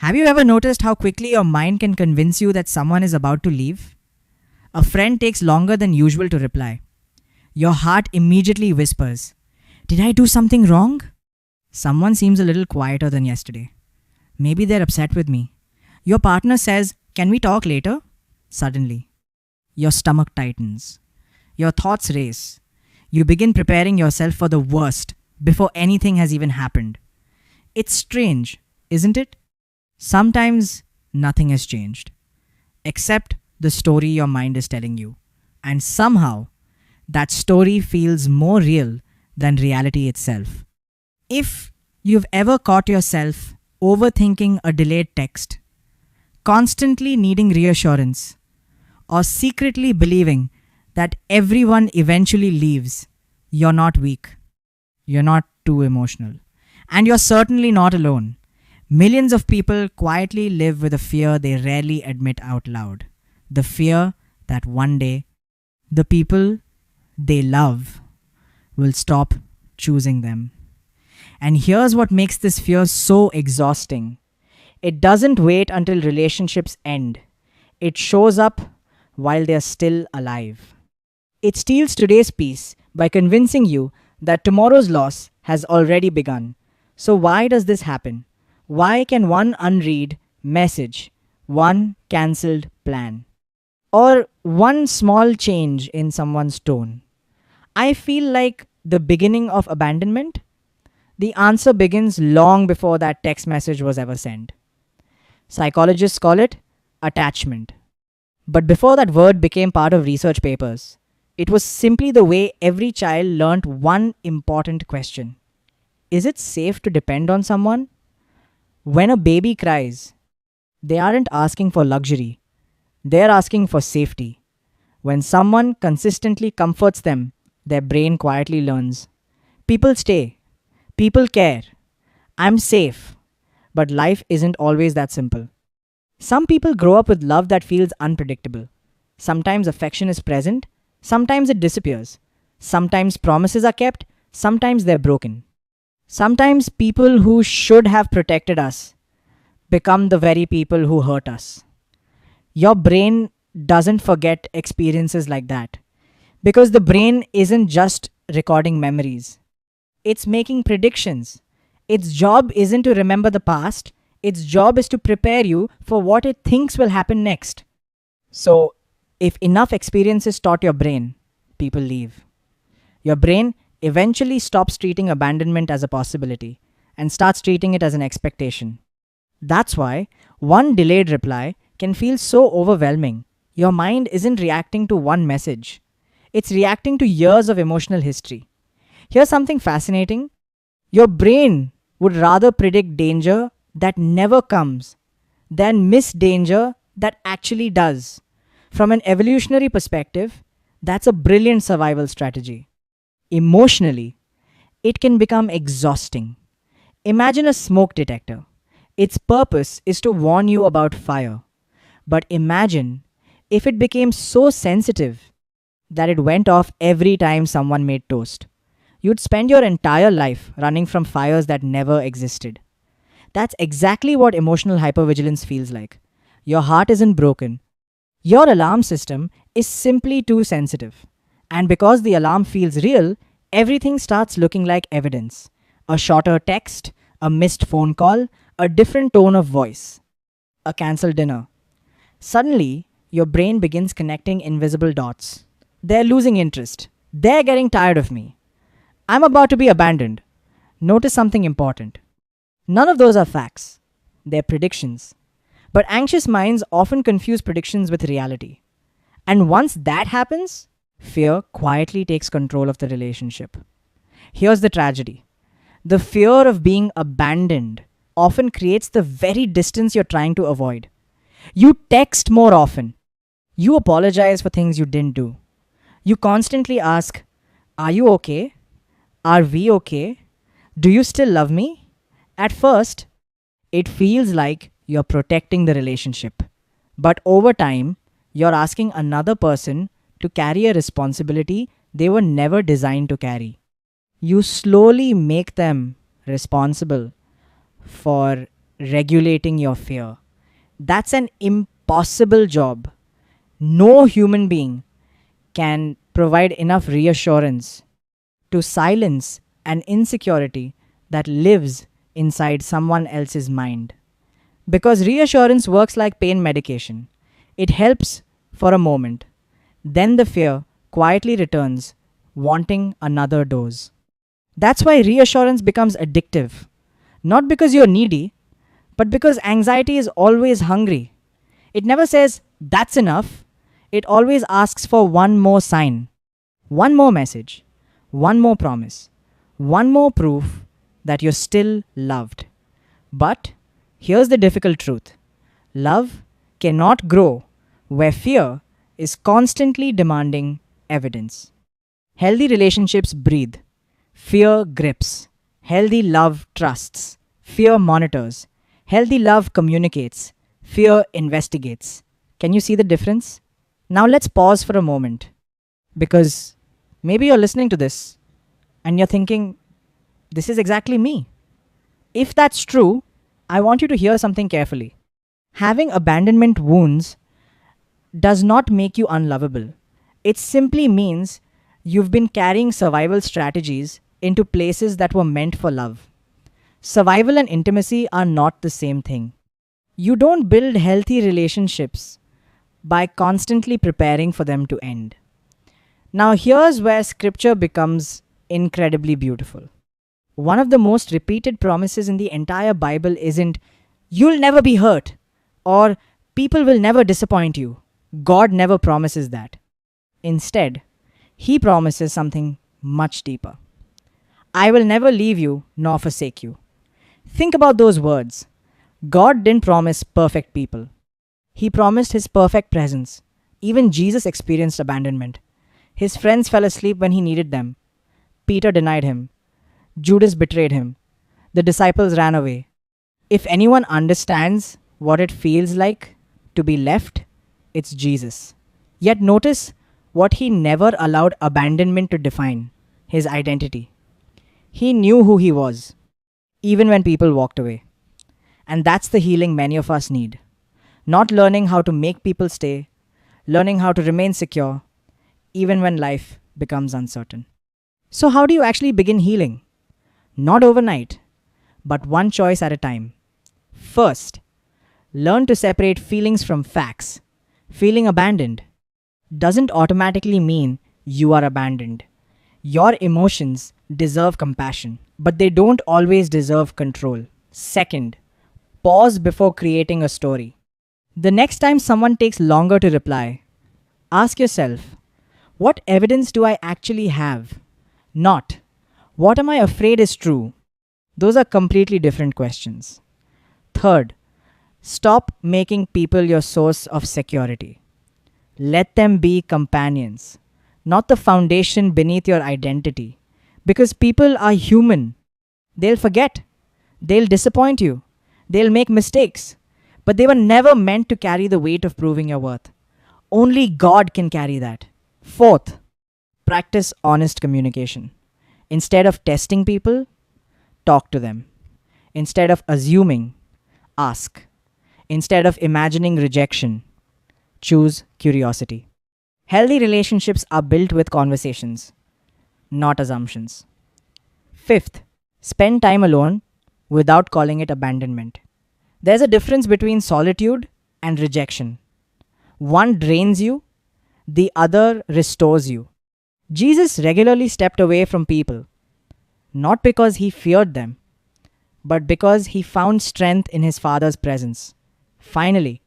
Have you ever noticed how quickly your mind can convince you that someone is about to leave? A friend takes longer than usual to reply. Your heart immediately whispers, "Did I do something wrong?" Someone seems a little quieter than yesterday. Maybe they're upset with me. Your partner says, "Can we talk later?" Suddenly, your stomach tightens. Your thoughts race. You begin preparing yourself for the worst before anything has even happened. It's strange, isn't it? Sometimes nothing has changed, except the story your mind is telling you. And somehow, that story feels more real than reality itself. If you've ever caught yourself overthinking a delayed text, constantly needing reassurance, or secretly believing that everyone eventually leaves, you're not weak. You're not too emotional. And you're certainly not alone. Millions of people quietly live with a fear they rarely admit out loud. The fear that one day, the people they love will stop choosing them. And here's what makes this fear so exhausting. It doesn't wait until relationships end. It shows up while they're still alive. It steals today's peace by convincing you that tomorrow's loss has already begun. So, why does this happen? Why can one unread message, one cancelled plan, or one small change in someone's tone, I feel like the beginning of abandonment? The answer begins long before that text message was ever sent. Psychologists call it attachment. But before that word became part of research papers, it was simply the way every child learnt one important question. Is it safe to depend on someone? When a baby cries, they aren't asking for luxury, they're asking for safety. When someone consistently comforts them, their brain quietly learns. People stay, people care, I'm safe. But life isn't always that simple. Some people grow up with love that feels unpredictable. Sometimes affection is present, sometimes it disappears. Sometimes promises are kept, sometimes they're broken. Sometimes people who should have protected us become the very people who hurt us. Your brain doesn't forget experiences like that because the brain isn't just recording memories, it's making predictions. Its job isn't to remember the past, its job is to prepare you for what it thinks will happen next. So, if enough experiences taught your brain, people leave. Your brain eventually stops treating abandonment as a possibility and starts treating it as an expectation. That's why one delayed reply can feel so overwhelming. Your mind isn't reacting to one message, it's reacting to years of emotional history. Here's something fascinating. Your brain would rather predict danger that never comes than miss danger that actually does. From an evolutionary perspective, that's a brilliant survival strategy. Emotionally, it can become exhausting. Imagine a smoke detector. Its purpose is to warn you about fire. But imagine if it became so sensitive that it went off every time someone made toast. You'd spend your entire life running from fires that never existed. That's exactly what emotional hypervigilance feels like. Your heart isn't broken. Your alarm system is simply too sensitive. And because the alarm feels real, everything starts looking like evidence. A shorter text, a missed phone call, a different tone of voice, a cancelled dinner. Suddenly, your brain begins connecting invisible dots. They're losing interest. They're getting tired of me. I'm about to be abandoned. Notice something important. None of those are facts. They're predictions. But anxious minds often confuse predictions with reality. And once that happens, fear quietly takes control of the relationship. Here's the tragedy. The fear of being abandoned often creates the very distance you're trying to avoid. You text more often. You apologize for things you didn't do. You constantly ask, "Are you okay? Are we okay? Do you still love me?" At first, it feels like you're protecting the relationship. But over time, you're asking another person to carry a responsibility they were never designed to carry. You slowly make them responsible for regulating your fear. That's an impossible job. No human being can provide enough reassurance to silence an insecurity that lives inside someone else's mind. Because reassurance works like pain medication. It helps for a moment, then the fear quietly returns, wanting another dose. That's why reassurance becomes addictive. Not because you're needy, but because anxiety is always hungry. It never says, that's enough. It always asks for one more sign, one more message, one more promise, one more proof that you're still loved. But here's the difficult truth: love cannot grow where fear is constantly demanding evidence. Healthy relationships breathe, fear grips. Healthy love trusts, fear monitors. Healthy love communicates, fear investigates. Can you see the difference? Now let's pause for a moment because maybe you're listening to this and you're thinking, this is exactly me. If that's true, I want you to hear something carefully. Having abandonment wounds does not make you unlovable. It simply means you've been carrying survival strategies into places that were meant for love. Survival and intimacy are not the same thing. You don't build healthy relationships by constantly preparing for them to end. Now, here's where scripture becomes incredibly beautiful. One of the most repeated promises in the entire Bible isn't, you'll never be hurt, or people will never disappoint you. God never promises that. Instead, He promises something much deeper. I will never leave you nor forsake you. Think about those words. God didn't promise perfect people. He promised His perfect presence. Even Jesus experienced abandonment. His friends fell asleep when He needed them. Peter denied Him. Judas betrayed Him. The disciples ran away. If anyone understands what it feels like to be left, it's Jesus. Yet notice what He never allowed abandonment to define: His identity. He knew who He was, even when people walked away. And that's the healing many of us need. Not learning how to make people stay, learning how to remain secure, even when life becomes uncertain. So, how do you actually begin healing? Not overnight, but one choice at a time. First, learn to separate feelings from facts. Feeling abandoned doesn't automatically mean you are abandoned. Your emotions deserve compassion, but they don't always deserve control. Second, pause before creating a story. The next time someone takes longer to reply, ask yourself, what evidence do I actually have? Not, what am I afraid is true? Those are completely different questions. Third, stop making people your source of security. Let them be companions, not the foundation beneath your identity. Because people are human. They'll forget. They'll disappoint you. They'll make mistakes. But they were never meant to carry the weight of proving your worth. Only God can carry that. Fourth, practice honest communication. Instead of testing people, talk to them. Instead of assuming, ask. Instead of imagining rejection, choose curiosity. Healthy relationships are built with conversations, not assumptions. Fifth, spend time alone without calling it abandonment. There's a difference between solitude and rejection. One drains you, the other restores you. Jesus regularly stepped away from people, not because He feared them, but because He found strength in His Father's presence. Finally,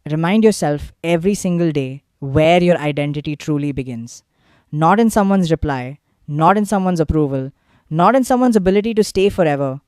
remind yourself every single day where your identity truly begins. Not in someone's reply, not in someone's approval, not in someone's ability to stay forever,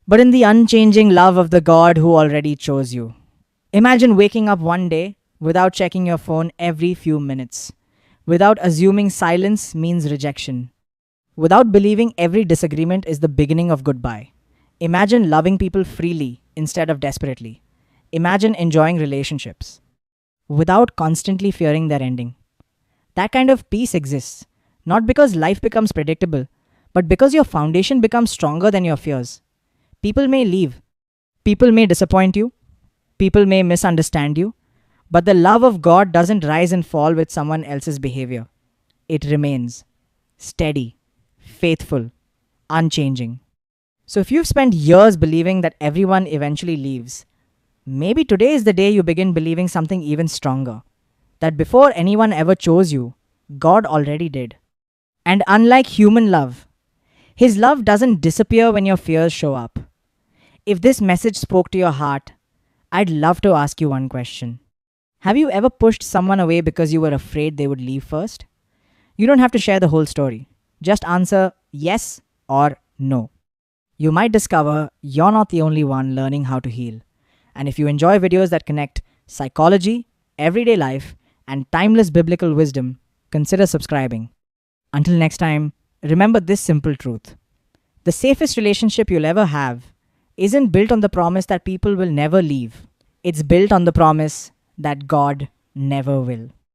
but in the unchanging love of the God who already chose you. Imagine waking up one day without checking your phone every few minutes, without assuming silence means rejection, without believing every disagreement is the beginning of goodbye. Imagine loving people freely instead of desperately. Imagine enjoying relationships without constantly fearing their ending. That kind of peace exists, not because life becomes predictable, but because your foundation becomes stronger than your fears. People may leave, People may disappoint you, people may misunderstand you, but the love of God doesn't rise and fall with someone else's behavior. It remains steady, faithful, unchanging. So if you've spent years believing that everyone eventually leaves, maybe today is the day you begin believing something even stronger. That before anyone ever chose you, God already did. And unlike human love, His love doesn't disappear when your fears show up. If this message spoke to your heart, I'd love to ask you one question. Have you ever pushed someone away because you were afraid they would leave first? You don't have to share the whole story. Just answer yes or no. You might discover you're not the only one learning how to heal. And if you enjoy videos that connect psychology, everyday life, and timeless biblical wisdom, consider subscribing. Until next time, remember this simple truth. The safest relationship you'll ever have isn't built on the promise that people will never leave. It's built on the promise that God never will.